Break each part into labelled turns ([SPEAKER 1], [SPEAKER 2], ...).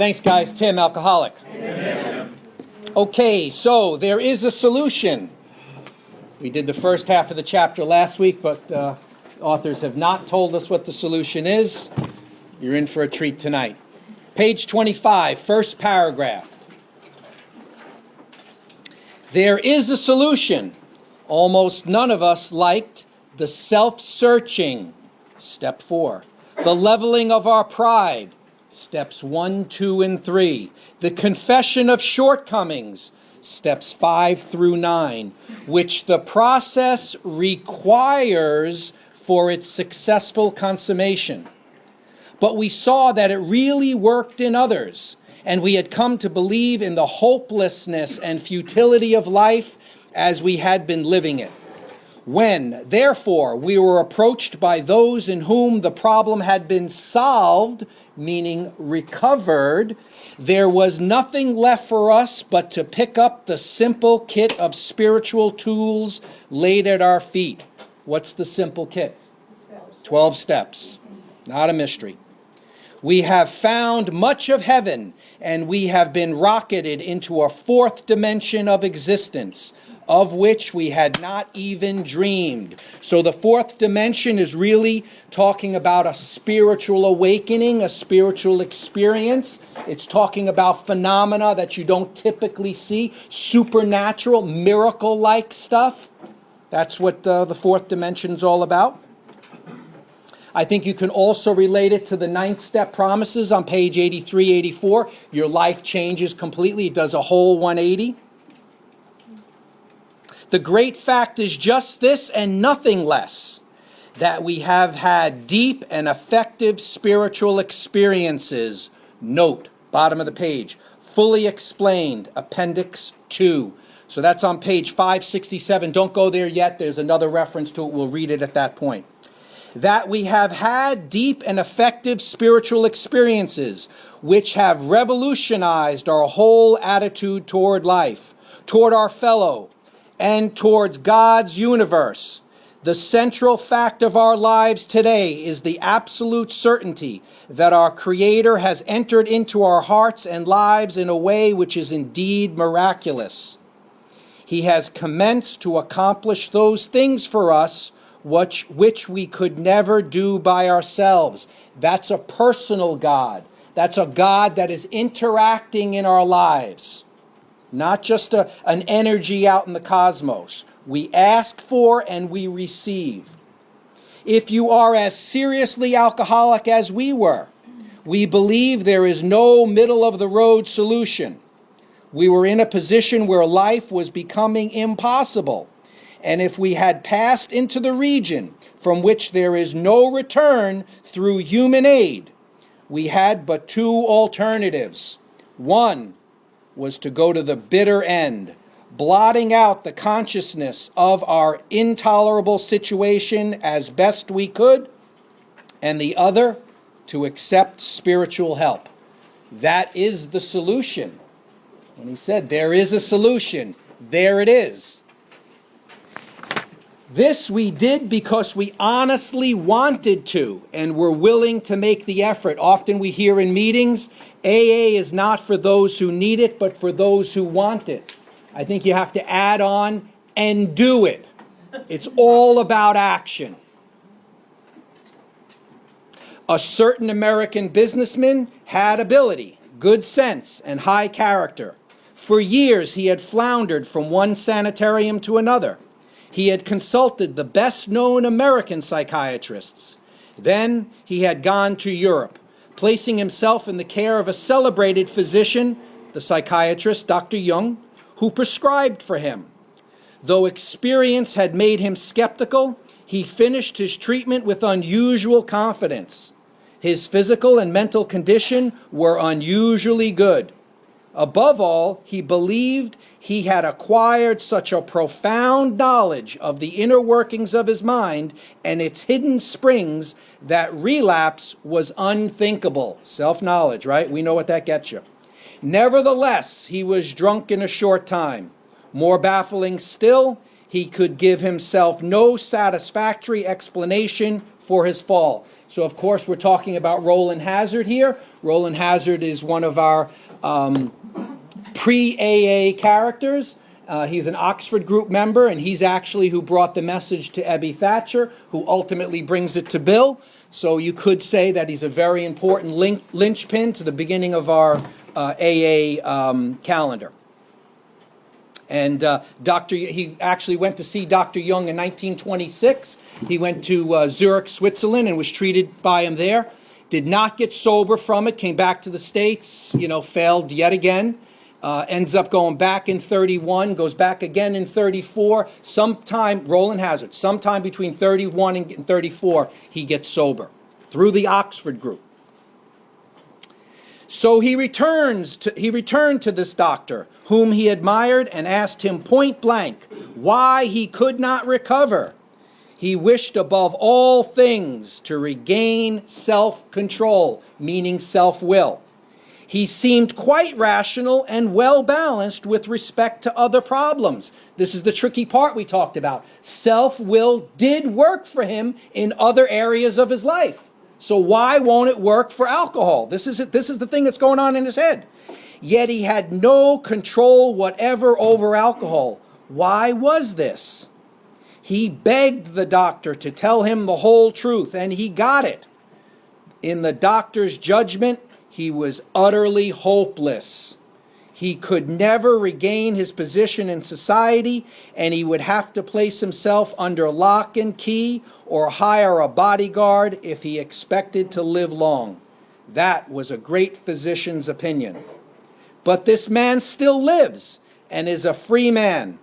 [SPEAKER 1] Thanks, guys. Tim, alcoholic.
[SPEAKER 2] Amen.
[SPEAKER 1] Okay, so there is a solution. We did the first half of the chapter last week, but authors have not told us what the solution is. You're in for a treat tonight. Page 25, first paragraph. There is a solution. Almost none of us liked the self-searching, step 4. The leveling of our pride, steps 1, 2, and 3. The confession of shortcomings, steps 5 through 9, which the process requires for its successful consummation. But we saw that it really worked in others, and we had come to believe in the hopelessness and futility of life as we had been living it. When, therefore, we were approached by those in whom the problem had been solved, meaning recovered, there was nothing left for us but to pick up the simple kit of spiritual tools laid at our feet. What's the simple kit? 12 steps. Not a mystery. We have found much of heaven, and we have been rocketed into a fourth dimension of existence, of which we had not even dreamed. So the fourth dimension is really talking about a spiritual awakening, a spiritual experience. It's talking about phenomena that you don't typically see, supernatural, miracle-like stuff. That's what the fourth dimension is all about. I think you can also relate it to the 9th step promises on page 83, 84. Your life changes completely. It does a whole 180. The great fact is just this and nothing less, that we have had deep and effective spiritual experiences. Note, bottom of the page, fully explained, appendix 2. So that's on page 567. Don't go there yet. There's another reference to it. We'll read it at that point. That we have had deep and effective spiritual experiences which have revolutionized our whole attitude toward life, toward our fellow, and towards God's universe. The central fact of our lives today is the absolute certainty that our Creator has entered into our hearts and lives in a way which is indeed miraculous. He has commenced to accomplish those things for us which we could never do by ourselves. That's a personal God. That's a God that is interacting in our lives, not just an energy out in the cosmos. We ask for and we receive. If you are as seriously alcoholic as we were, we believe there is no middle-of-the-road solution. We were in a position where life was becoming impossible. And if we had passed into the region from which there is no return through human aid, we had but 2 alternatives. One was to go to the bitter end, blotting out the consciousness of our intolerable situation as best we could, and the other, to accept spiritual help. That is the solution. When he said there is a solution, there it is. This we did because we honestly wanted to and were willing to make the effort. Often we hear in meetings, AA is not for those who need it, but for those who want it. I think you have to add on and do it. It's all about action. A certain American businessman had ability, good sense, and high character. For years he had floundered from one sanitarium to another. He had consulted the best-known American psychiatrists. Then he had gone to Europe, placing himself in the care of a celebrated physician, the psychiatrist Dr. Jung, who prescribed for him. Though experience had made him skeptical, he finished his treatment with unusual confidence. His physical and mental condition were unusually good. Above all, he believed he had acquired such a profound knowledge of the inner workings of his mind and its hidden springs that relapse was unthinkable. Self-knowledge, right? We know what that gets you. Nevertheless, he was drunk in a short time. More baffling still, he could give himself no satisfactory explanation for his fall. So, of course, we're talking about Roland Hazard here. Roland Hazard is one of our pre-AA characters. He's an Oxford group member, and he's actually who brought the message to Ebby Thatcher, who ultimately brings it to Bill. So you could say that he's a very important linchpin to the beginning of our AA calendar. And he actually went to see Dr. Jung in 1926. He went to Zurich, Switzerland, and was treated by him there. Did not get sober from it, came back to the States, failed yet again. Ends up going back in 31, goes back again in 34. Roland Hazard, sometime between 31 and 34, he gets sober through the Oxford group. So he returned to this doctor, whom he admired, and asked him point blank why he could not recover. He wished above all things to regain self-control, meaning self-will. He seemed quite rational and well-balanced with respect to other problems. This is the tricky part we talked about. Self-will did work for him in other areas of his life. So why won't it work for alcohol? This is the thing that's going on in his head. Yet he had no control whatever over alcohol. Why was this? He begged the doctor to tell him the whole truth, and he got it. In the doctor's judgment, he was utterly hopeless. He could never regain his position in society, and he would have to place himself under lock and key or hire a bodyguard if he expected to live long. That was a great physician's opinion. But this man still lives and is a free man.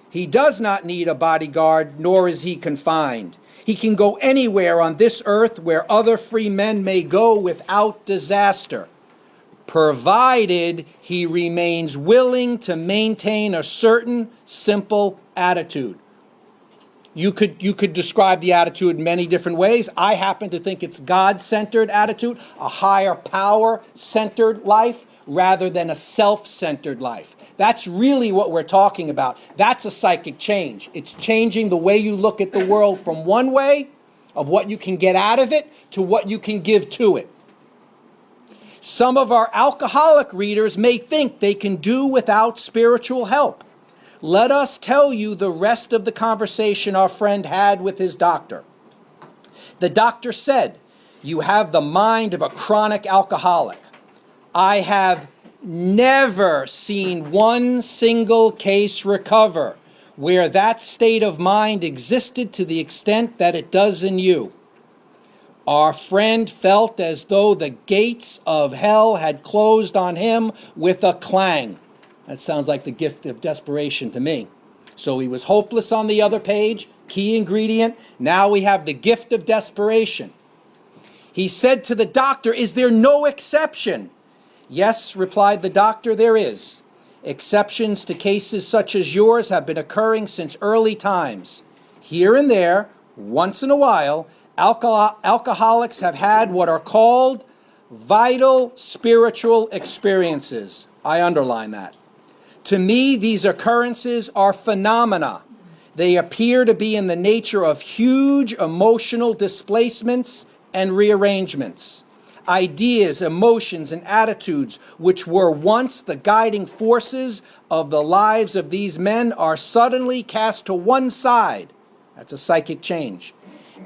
[SPEAKER 1] He does not need a bodyguard, nor is he confined. He can go anywhere on this earth where other free men may go without disaster, provided he remains willing to maintain a certain simple attitude. You could describe the attitude in many different ways. I happen to think it's God-centered attitude, a higher power-centered life, rather than a self-centered life. That's really what we're talking about. That's a psychic change. It's changing the way you look at the world from one way, of what you can get out of it, to what you can give to it. Some of our alcoholic readers may think they can do without spiritual help. Let us tell you the rest of the conversation our friend had with his doctor. The doctor said, "You have the mind of a chronic alcoholic. I have never seen one single case recover where that state of mind existed to the extent that it does in you." Our friend felt as though the gates of hell had closed on him with a clang. That sounds like the gift of desperation to me. So he was hopeless on the other page, key ingredient. Now we have the gift of desperation. He said to the doctor, "Is there no exception?" "Yes," replied the doctor, "there is. Exceptions to cases such as yours have been occurring since early times. Here and there, once in a while, alcoholics have had what are called vital spiritual experiences." I underline that. To me, these occurrences are phenomena. They appear to be in the nature of huge emotional displacements and rearrangements. Ideas, emotions, and attitudes which were once the guiding forces of the lives of these men are suddenly cast to one side. That's a psychic change.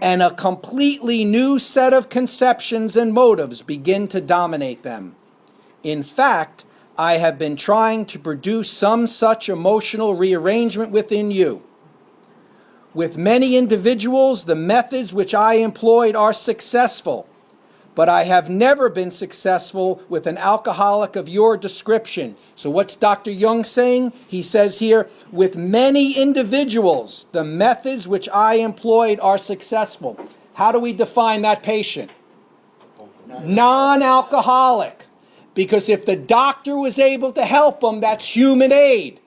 [SPEAKER 1] And a completely new set of conceptions and motives begin to dominate them. In fact, I have been trying to produce some such emotional rearrangement within you. With many individuals, the methods which I employed are successful, but I have never been successful with an alcoholic of your description. So what's Dr. Jung saying? He says here, with many individuals, the methods which I employed are successful. How do we define that patient? Non-alcoholic. Because if the doctor was able to help them, that's human aid.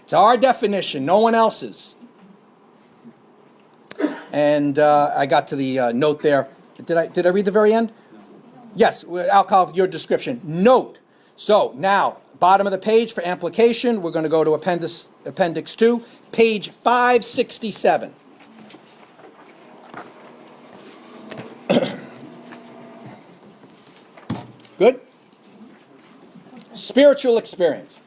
[SPEAKER 1] It's our definition, no one else's. And I got to the note there. Did I read the very end? Yes, alcohol, your description. Note. So now, bottom of the page for amplification, we're going to go to Appendix 2, page 567. Good? Spiritual experience.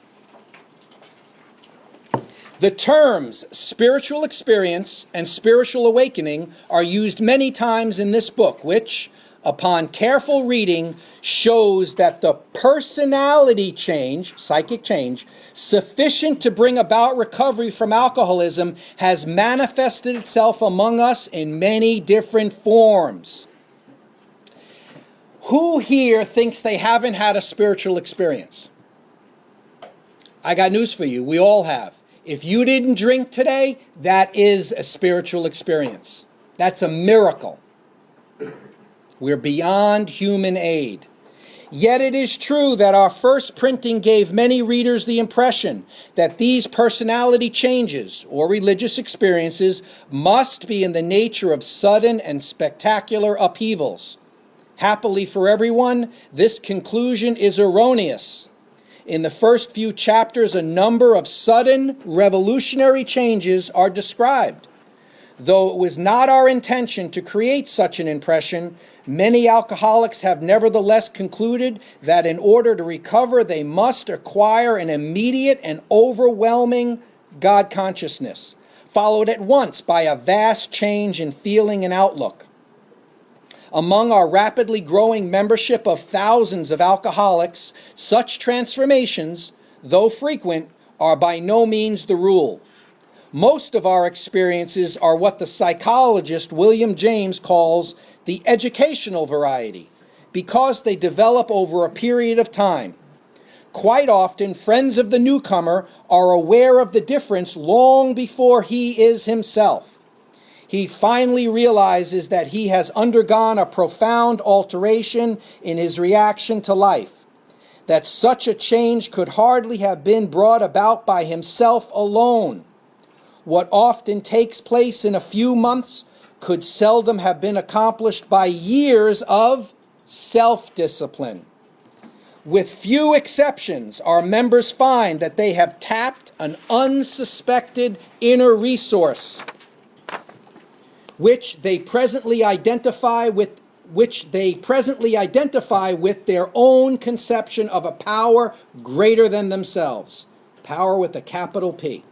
[SPEAKER 1] The terms spiritual experience and spiritual awakening are used many times in this book, which, upon careful reading, shows that the personality change, psychic change, sufficient to bring about recovery from alcoholism has manifested itself among us in many different forms. Who here thinks they haven't had a spiritual experience? I got news for you. We all have. If you didn't drink today, that is a spiritual experience. That's a miracle. We're beyond human aid. Yet it is true that our first printing gave many readers the impression that these personality changes or religious experiences must be in the nature of sudden and spectacular upheavals. Happily for everyone, this conclusion is erroneous. In the first few chapters, a number of sudden revolutionary changes are described. Though it was not our intention to create such an impression, many alcoholics have nevertheless concluded that in order to recover, they must acquire an immediate and overwhelming God consciousness, followed at once by a vast change in feeling and outlook. Among our rapidly growing membership of thousands of alcoholics, such transformations, though frequent, are by no means the rule. Most of our experiences are what the psychologist William James calls the educational variety, because they develop over a period of time. Quite often, friends of the newcomer are aware of the difference long before he is himself. He finally realizes that he has undergone a profound alteration in his reaction to life, that such a change could hardly have been brought about by himself alone. What often takes place in a few months could seldom have been accomplished by years of self-discipline. With few exceptions, our members find that they have tapped an unsuspected inner resource, which they presently identify with their own conception of a power greater than themselves. Power with a capital P.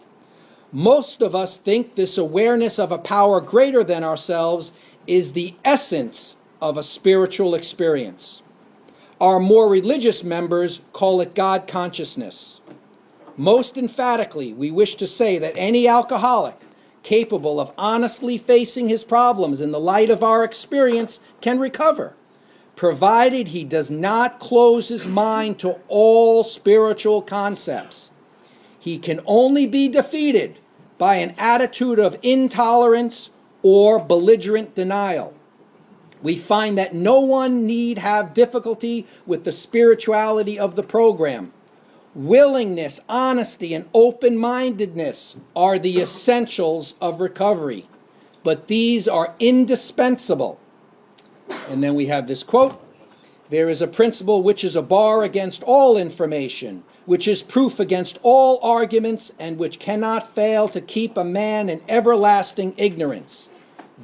[SPEAKER 1] Most of us think this awareness of a power greater than ourselves is the essence of a spiritual experience. Our more religious members call it God consciousness. Most emphatically, we wish to say that any alcoholic capable of honestly facing his problems in the light of our experience can recover, provided he does not close his mind to all spiritual concepts. He can only be defeated by an attitude of intolerance or belligerent denial. We find that no one need have difficulty with the spirituality of the program. Willingness, honesty, and open-mindedness are the essentials of recovery, but these are indispensable. And then we have this quote, "There is a principle which is a bar against all information, which is proof against all arguments, and which cannot fail to keep a man in everlasting ignorance.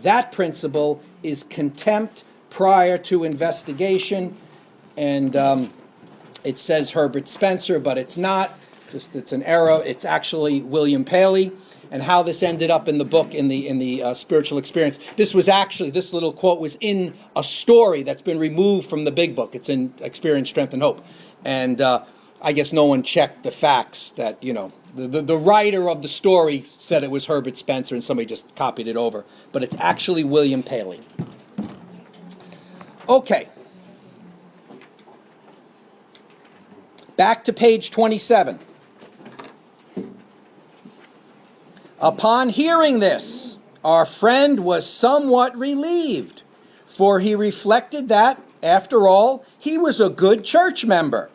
[SPEAKER 1] That principle is contempt prior to investigation." And it says Herbert Spencer, but it's not. It's an error. It's actually William Paley. And how this ended up in the book, in the spiritual experience. This little quote was in a story that's been removed from the big book. It's in Experience, Strength, and Hope. And I guess no one checked the facts that, the writer of the story said it was Herbert Spencer and somebody just copied it over. But it's actually William Paley. Okay. Back to page 27. Upon hearing this, our friend was somewhat relieved, for he reflected that, after all, he was a good church member.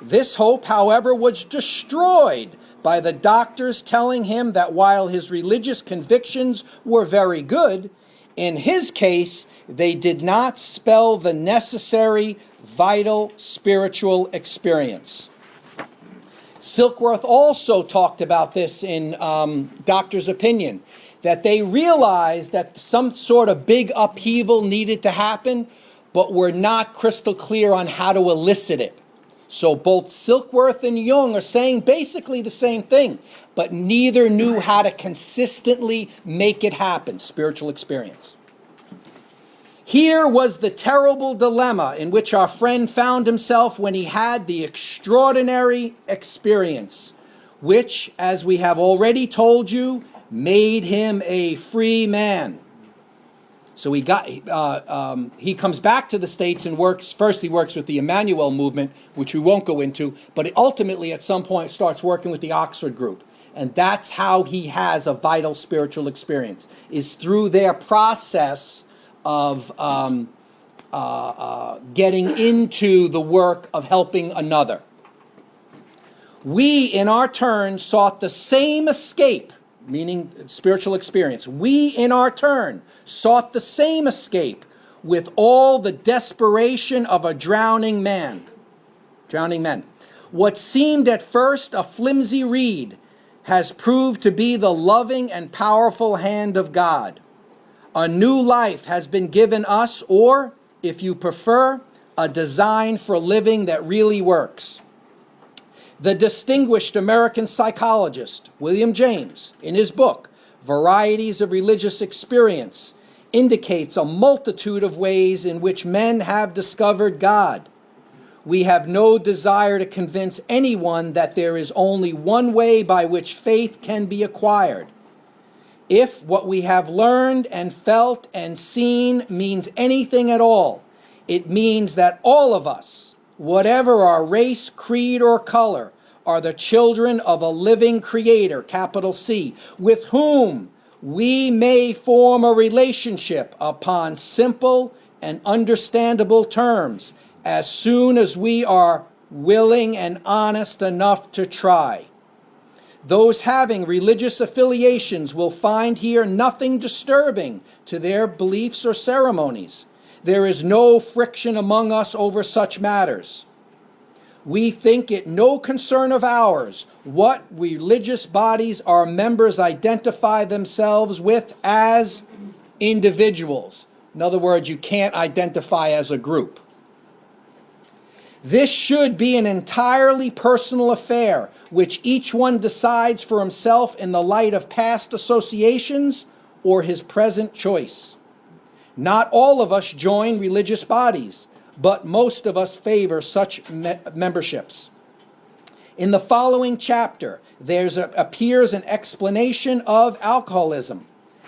[SPEAKER 1] This hope, however, was destroyed by the doctors telling him that while his religious convictions were very good, in his case, they did not spell the necessary, vital spiritual experience. Silkworth also talked about this in Doctor's Opinion, that they realized that some sort of big upheaval needed to happen, but we're not crystal clear on how to elicit it. So both Silkworth and Jung are saying basically the same thing, but neither knew how to consistently make it happen, spiritual experience. Here was the terrible dilemma in which our friend found himself when he had the extraordinary experience, which, as we have already told you, made him a free man. So he comes back to the States and he works with the Emmanuel movement, which we won't go into, but ultimately at some point starts working with the Oxford group. And that's how he has a vital spiritual experience, is through their process of getting into the work of helping another. We, in our turn, sought the same escape, meaning spiritual experience. We, in our turn, sought the same escape with all the desperation of a drowning men. What seemed at first a flimsy reed has proved to be the loving and powerful hand of God. A new life has been given us, or, if you prefer, a design for living that really works. The distinguished American psychologist, William James, in his book, Varieties of Religious Experience, indicates a multitude of ways in which men have discovered God. We have no desire to convince anyone that there is only one way by which faith can be acquired. If what we have learned and felt and seen means anything at all, it means that all of us, whatever our race, creed, or color, are the children of a living Creator, capital C, with whom we may form a relationship upon simple and understandable terms as soon as we are willing and honest enough to try. Those having religious affiliations will find here nothing disturbing to their beliefs or ceremonies. There is no friction among us over such matters. We think it no concern of ours what religious bodies our members identify themselves with as individuals. In other words, you can't identify as a group. This should be an entirely personal affair, which each one decides for himself in the light of past associations or his present choice. Not all of us join religious bodies, but most of us favor such memberships. In the following chapter, there appears an explanation of alcoholism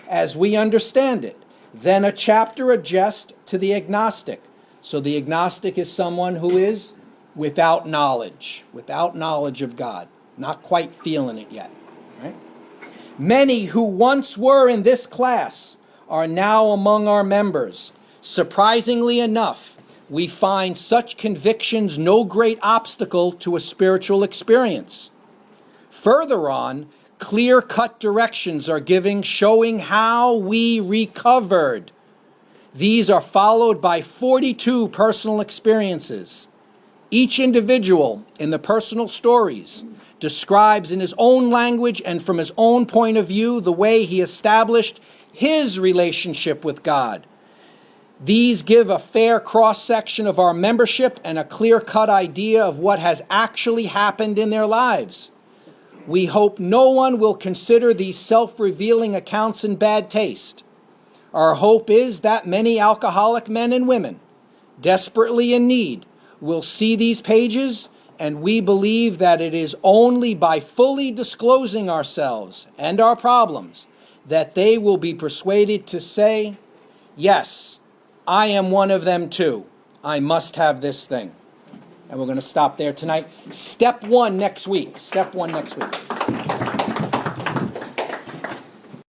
[SPEAKER 1] as we understand it, then a chapter addressed to the agnostic. So the agnostic is someone who is without knowledge of God, not quite feeling it yet. Right? Many who once were in this class are now among our members. Surprisingly enough, we find such convictions no great obstacle to a spiritual experience. Further on, clear-cut directions are given showing how we recovered. These are followed by 42 personal experiences. Each individual in the personal stories describes in his own language and from his own point of view the way he established his relationship with God. These give a fair cross-section of our membership and a clear-cut idea of what has actually happened in their lives. We hope no one will consider these self-revealing accounts in bad taste. Our hope is that many alcoholic men and women, desperately in need, will see these pages, and we believe that it is only by fully disclosing ourselves and our problems that they will be persuaded to say, yes, I am one of them too. I must have this thing. And we're going to step there tonight. Step one next week.